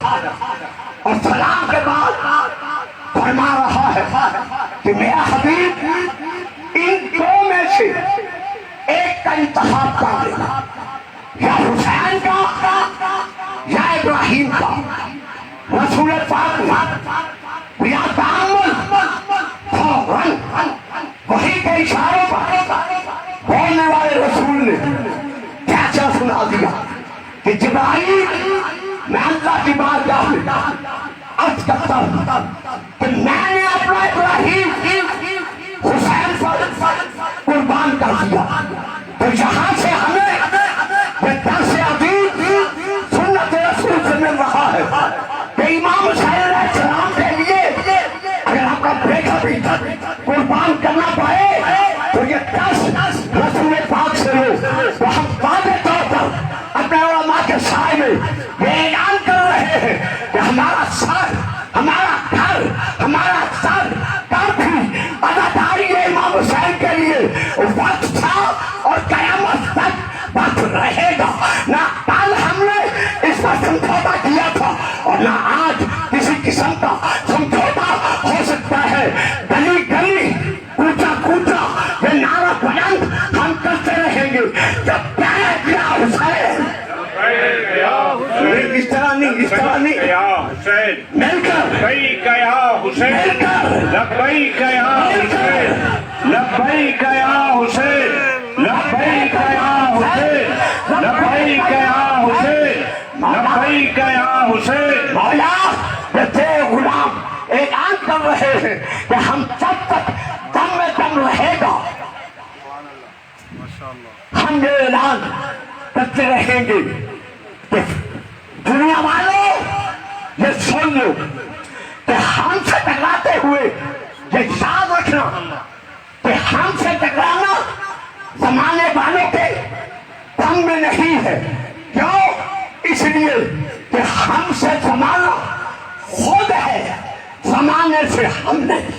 اور سلام کے بعد فرما رہا ہے کہ میرا حبیب ان دو میں سے ایک کا انتخاب کر دینا، یا حسین کا یا ابراہیم کا۔ رسول پاک یا تعامل فوراً وہی کے اشاروں پر بولنے والے رسول نے کیا کیا سنا دیا کہ جبرائیل میں اللہ کی بارگاہ میں عرض کرتا ہوں کہ میں نے اپنا ابراہیم حسین پر قربان کر دیا، تو یہاں سے ہمیں یہ درس عظیم سنت رسول سے مل رہا ہے کہ امام حسین علیہ السلام کے لیے اگر آپ کا بیٹا بھی قربان کرنا پائے تو یہ درس رسول پاک سے لو۔ تو ہم واضح طور پر اپنے علماء کے سائے میں یہ اعلان کر رہے ہیں کہ ہمارا سر، ہمارا گھر، ہمارا سر کافی اداداری ہے امام حسین کے لیے۔ وقت تھا اور قیامت تک وقت رہے گا، نہ کل ہم نے اس کا سمجھوتا کیا تھا اور نہ آج کسی قسم کا سمجھوتا ہو سکتا ہے۔ گلی گلی کوچا کوچا یہ نعرہ بلند ہم کرتے رہیں گے جب تک یا حسین، اس طرح نہیں، اس طرح نہیں، یا حسین مل کر لبیک یا حسین، مل کر لبیک یا حسین، لبیک یا حسین، لبیک یا حسین، لبیک یا حسین، لبیک یا حسین۔ مولا یہ تیرے غلام اعلان کر رہے ہیں کہ ہم جب تک دم میں دم رہے گا ہم یہ اعلان کرتے رہیں گے کہ دنیا والوں یہ سن لو کہ ہم سے ٹکراتے ہوئے یہ یاد رکھنا کہ ہم سے ٹکرانا زمانے والوں کے دم میں نہیں ہے۔ کیوں؟ اس لیے کہ ہم سے زمانہ خود ہے، زمانے سے ہم نہیں۔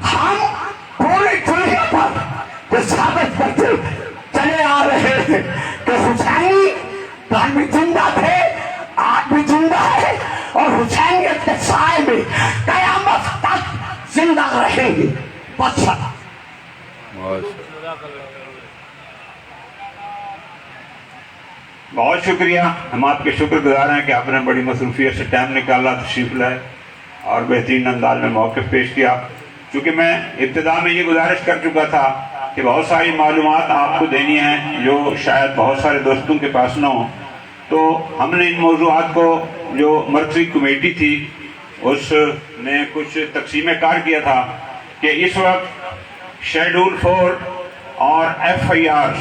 ہم پوری دنیا پر یہ ثابت کرتے چلے آ رہے ہیں کہ حسینی کل بھی زندہ تھے، آج بھی زندہ ہے اور حسینیت کے سائے میں قیامت تک زندہ رہیں گے۔ بس بہت شکریہ، ہم آپ کے شکر گزار ہیں کہ آپ نے بڑی مصروفیت سے ٹائم نکالا، تشریف لائے اور بہترین انداز میں موقف پیش کیا۔ چونکہ میں ابتدا میں یہ گزارش کر چکا تھا کہ بہت ساری معلومات آپ کو دینی ہیں جو شاید بہت سارے دوستوں کے پاس نہ ہوں، تو ہم نے ان موضوعات کو جو مرکزی کمیٹی تھی اس نے کچھ تقسیم کار کیا تھا کہ اس وقت شیڈول 4 اور FIR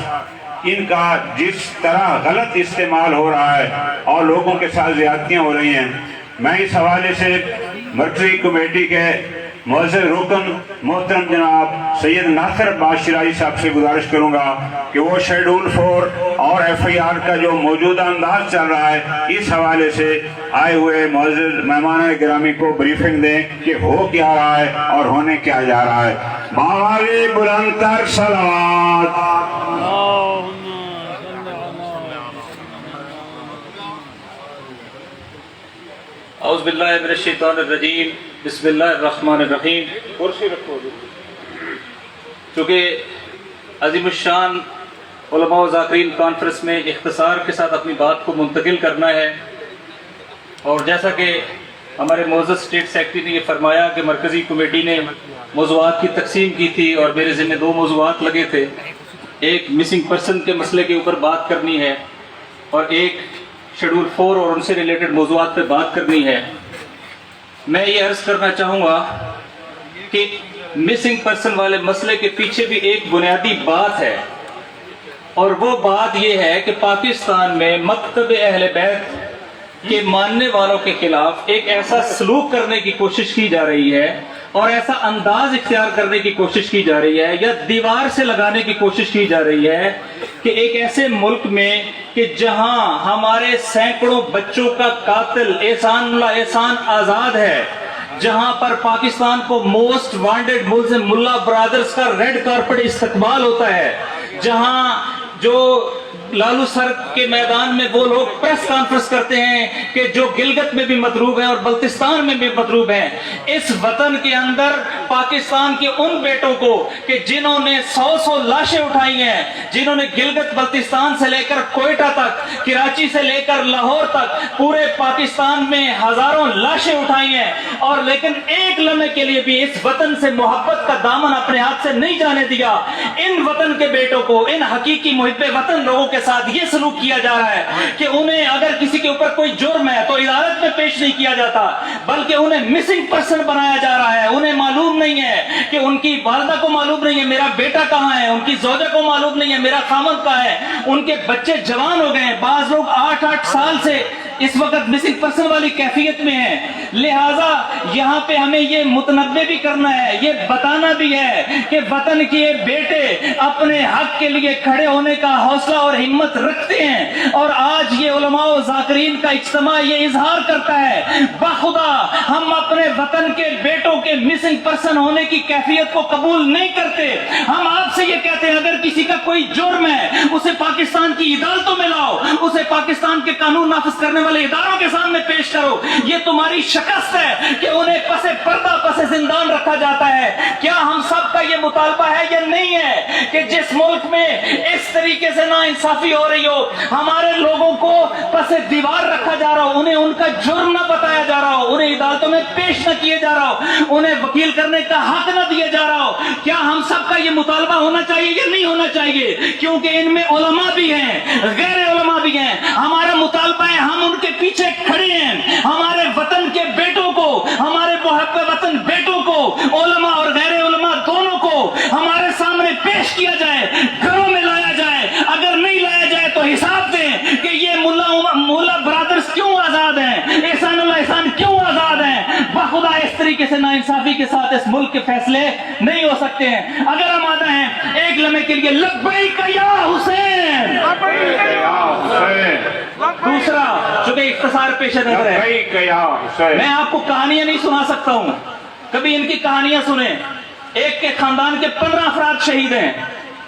ان کا جس طرح غلط استعمال ہو رہا ہے اور لوگوں کے ساتھ زیادتیاں ہو رہی ہیں، میں اس حوالے سے مرکزی کمیٹی کے معزز رکن محترم جناب سید ناصر عباس شرائی صاحب سے گزارش کروں گا کہ وہ شیڈول 4 اور FIR کا جو موجودہ انداز چل رہا ہے اس حوالے سے آئے ہوئے معزز مہمان گرامی کو بریفنگ دیں کہ ہو کیا رہا ہے اور ہونے کیا جا رہا ہے۔ باوالی بلند تر صلوات۔ اعوذ باللہ من الشیطان الرجیم، بسم اللہ الرحمن الرحیم۔ کرسی رکھو۔ چونکہ عظیم الشان علماء و ذاکرین کانفرنس میں اختصار کے ساتھ اپنی بات کو منتقل کرنا ہے، اور جیسا کہ ہمارے معزز اسٹیٹ سیکرٹری نے یہ فرمایا کہ مرکزی کمیٹی نے موضوعات کی تقسیم کی تھی اور میرے ذمہ 2 موضوعات لگے تھے، ایک مسنگ پرسن کے مسئلے کے اوپر بات کرنی ہے اور ایک شیڈول 4 اور ان سے ریلیٹڈ موضوعات پہ بات کرنی ہے۔ میں یہ عرض کرنا چاہوں گا کہ مسنگ پرسن والے مسئلے کے پیچھے بھی ایک بنیادی بات ہے، اور وہ بات یہ ہے کہ پاکستان میں مکتب اہل بیت کے ماننے والوں کے خلاف ایک ایسا سلوک کرنے کی کوشش کی جا رہی ہے اور ایسا انداز اختیار کرنے کی کوشش کی جا رہی ہے یا دیوار سے لگانے کی کوشش کی جا رہی ہے کہ ایک ایسے ملک میں کہ جہاں ہمارے سینکڑوں بچوں کا قاتل احسان اللہ احسان آزاد ہے، جہاں پر پاکستان کو موسٹ وانٹڈ ملزم ملا برادرز کا ریڈ کارپٹ استقبال ہوتا ہے، جہاں جو لالو سر کے میدان میں وہ لوگ پریس کانفرنس کرتے ہیں کہ جو گلگت میں بھی مضروب ہیں اور بلتستان میں بھی مضروب ہیں، اس وطن کے اندر پاکستان کے ان بیٹوں کو کہ جنہوں نے 100 لاشیں اٹھائی ہیں، جنہوں نے گلگت بلتستان سے لے کر کوئٹہ تک، کراچی سے لے کر لاہور تک پورے پاکستان میں ہزاروں لاشیں اٹھائی ہیں، اور لیکن ایک لمحے کے لیے بھی اس وطن سے محبت کا دامن اپنے ہاتھ سے نہیں جانے دیا، ان وطن کے بیٹوں کو، ان حقیقی محب وطن لوگوں کے ساتھ یہ سلوک کیا جا رہا ہے کہ انہیں اگر کسی کے اوپر کوئی جرم ہے تو عدالت میں پیش نہیں کیا جاتا، بلکہ انہیں مسنگ پرسن بنایا جا رہا ہے۔ انہیں معلوم نہیں ہے کہ ان کی والدہ کو معلوم نہیں ہے میرا بیٹا کہاں ہے، ان کی زوجہ کو معلوم نہیں ہے میرا خامد کہاں ہے، ان کے بچے جوان ہو گئے ہیں، بعض لوگ 8 سال سے اس وقت مسنگ پرسن والی کیفیت میں ہیں۔ لہٰذا یہاں پہ ہمیں یہ متنبع بھی کرنا ہے، یہ بتانا بھی ہے کہ وطن کے بیٹے اپنے حق کے لیے کھڑے ہونے کا حوصلہ اور ہمت رکھتے ہیں، اور آج یہ علماء و ذاکرین کا اجتماع یہ اظہار کرتا ہے بخدا ہم اپنے وطن کے بیٹوں کے مسنگ پرسن ہونے کی کیفیت کو قبول نہیں کرتے۔ ہم آپ سے یہ کہتے ہیں اگر کسی کا کوئی جرم ہے اسے پاکستان کی عدالتوں میں لاؤ، اسے پاکستان کے قانون نافذ کرنے والے اداروں کے سامنے پیش کرو۔ یہ تمہاری شکست ہے کہ انہیں پس پردہ پس زندان رکھا جاتا ہے۔ کیا ہم سب کا یہ مطالبہ ہے یا نہیں ہے کہ جس ملک میں اس طریقے سے ناانصافی ہو رہی ہو، ہمارے لوگوں کو پس دیوار رکھا جا رہا ہو، انہیں ان کا جرم نہ بتایا جا رہا ہو، انہیں عدالتوں میں پیش نہ کیے جا رہا ہو، انہیں وکیل کرنے کا حق نہ دیا جا رہا ہو، کیا ہم سب کا یہ مطالبہ ہونا چاہیے یا نہیں ہونا چاہیے؟ کیونکہ ان میں علماء بھی ہیں، غیر علماء بھی ہیں۔ ہمارا مطالبہ ہے، ہم ان کے پیچھے کھڑے ہیں، ہمارے وطن کے بیٹوں کو، ہمارے محب وطن بیٹوں کو، علماء اور غیر علماء دونوں کو ہمارے سامنے پیش کیا جائے، گھروں میں لایا جائے، اگر نہیں لایا جائے تو حساب دیں کہ یہ ملا برادرز کیوں آزاد ہیں، احسان اللہ احسان کیوں آزاد ہیں۔ بخدا اس طریقے سے ناانصافی کے ساتھ اس ملک کے فیصلے نہیں ہو سکتے ہیں۔ اگر ہم آدھا ہیں ایک لمحے کے لیے لبیک یا حسین، دوسرا چونکہ اختصار پیش نظر ہے، میں آپ کو کہانیاں نہیں سنا سکتا ہوں، کبھی ان کی کہانیاں سنیں۔ ایک کے خاندان کے 15 افراد شہید ہیں،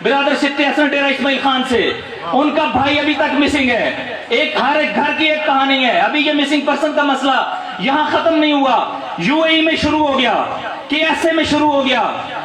برادر سٹی حسن ڈیرہ اسماعیل خان سے، ان کا بھائی ابھی تک مسنگ ہے۔ ہر ایک گھر کی ایک کہانی ہے۔ ابھی یہ مسنگ پرسن کا مسئلہ یہاں ختم نہیں ہوا، یو اے ای میں شروع ہو گیا، KSA میں شروع ہو گیا۔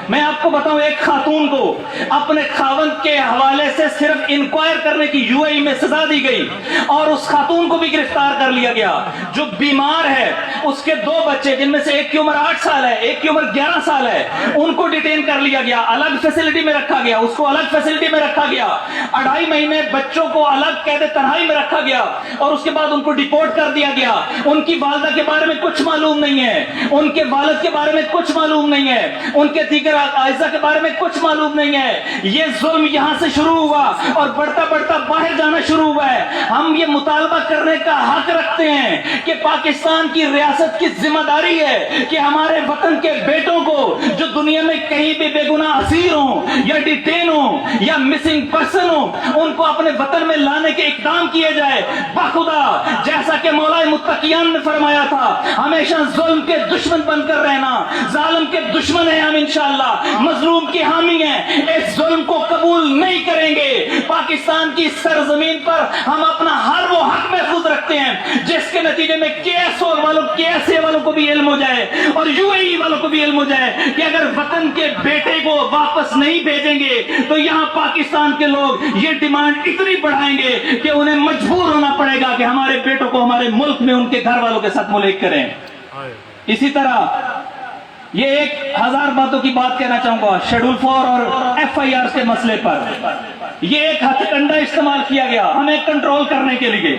میں آپ کو بتاؤں ایک خاتون کو اپنے خاوند کے حوالے سے صرف انکوائر کرنے کی یو اے ای میں سزا دی گئی، اور اس خاتون کو بھی گرفتار کر لیا گیا جو بیمار ہے۔ اس کے 2 بچے جن میں سے ایک کی عمر 8 سال ہے، ایک کی عمر 11 سال ہے، ان کو ڈیٹین کر لیا گیا، الگ فیسلٹی میں رکھا گیا، اس کو الگ فیسلٹی میں رکھا گیا۔ 2.5 مہینے بچوں کو الگ قید تنہائی میں رکھا گیا، اور اس کے بعد ان کو ڈیپورٹ کر دیا گیا۔ ان کی والدہ کے بارے میں کچھ معلوم نہیں ہے، ان کے والد کے بارے میں کچھ معلوم نہیں ہے، ان کے دیگر اعزہ کے بارے میں کچھ معلوم نہیں ہے۔ یہ ظلم یہاں سے شروع ہوا اور بڑھتا بڑھتا باہر جانا شروع ہوا ہے۔ ہم یہ مطالبہ کرنے کا حق رکھتے ہیں کہ پاکستان کی ریاست کی ذمہ داری ہے کہ ہمارے وطن کے بیٹوں کو جو دنیا میں کہیں بھی بے گناہ اسیر ہوں یا ڈیٹین ہوں یا مسنگ پرسن ہوں، ان کو اپنے وطن میں لانے کے اقدام کیے جائے۔ بخدا جیسا کہ مولا متقیان نے فرمایا تھا، ہمیشہ ظلم کے دشمن بن کر رہنا، ظالم کے دشمن ہیں ہم انشاءاللہ، مظلوم کی حامی ہیں، اس ظلم کو قبول نہیں کریں گے۔ پاکستان کی سرزمین پر ہم اپنا ہر وہ حق محفوظ رکھتے ہیں جس کے نتیجے میں KSA والوں کو بھی علم ہو جائے اور UAE والوں کو بھی علم ہو جائے کہ اگر وطن کے بیٹے کو واپس نہیں بھیجیں گے تو یہاں پاکستان کے لوگ یہ ڈیمانڈ اتنی بڑھائیں گے کہ انہیں مجبور ہونا پڑے گا کہ ہمارے بیٹوں کو ہمارے ملک میں ان کے گھر والوں کے ساتھ ملحق کریں۔ اسی طرح یہ 1000 باتوں کی بات کہنا چاہوں گا شیڈول 4 اور FIR کے مسئلے پر۔ یہ ایک ہتھ کنڈا استعمال کیا گیا ہمیں کنٹرول کرنے کے لیے،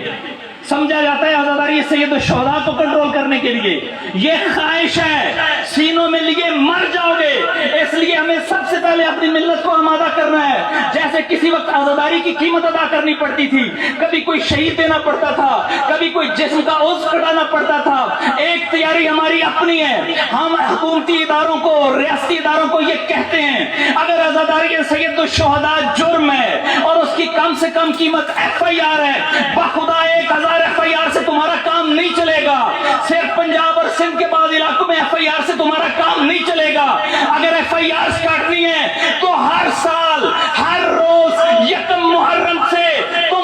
سمجھا جاتا ہے آزاداری سید الشہداء کو کنٹرول کرنے کے لیے۔ یہ خواہش ہے سینوں میں لیے مر جاؤ گے، اس لیے ہمیں سب سے پہلے اپنی ملت کو آمادہ کرنا ہے۔ جیسے کسی وقت آزاداری کی قیمت ادا کرنی پڑتی تھی، کبھی کوئی شہید دینا پڑتا تھا، کبھی کوئی جسم کا عضو کٹانا پڑتا تھا، ایک تیاری ہماری اپنی ہے۔ ہم حکومتی اداروں کو، ریاستی اداروں کو یہ کہتے ہیں اگر آزاداری سید الشہداء جرم ہے اور اس کی کم سے کم قیمت FIR ہے، بخدا 1000 FIR سے تمہارا کام نہیں چلے گا۔ صرف پنجاب اور سندھ کے بعض علاقوں میں FIR سے تمہارا کام نہیں چلے گا۔ اگر FIR کاٹنی ہے تو ہر سال ہر روز 1 محرم سے تم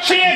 6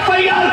FIR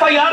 FIR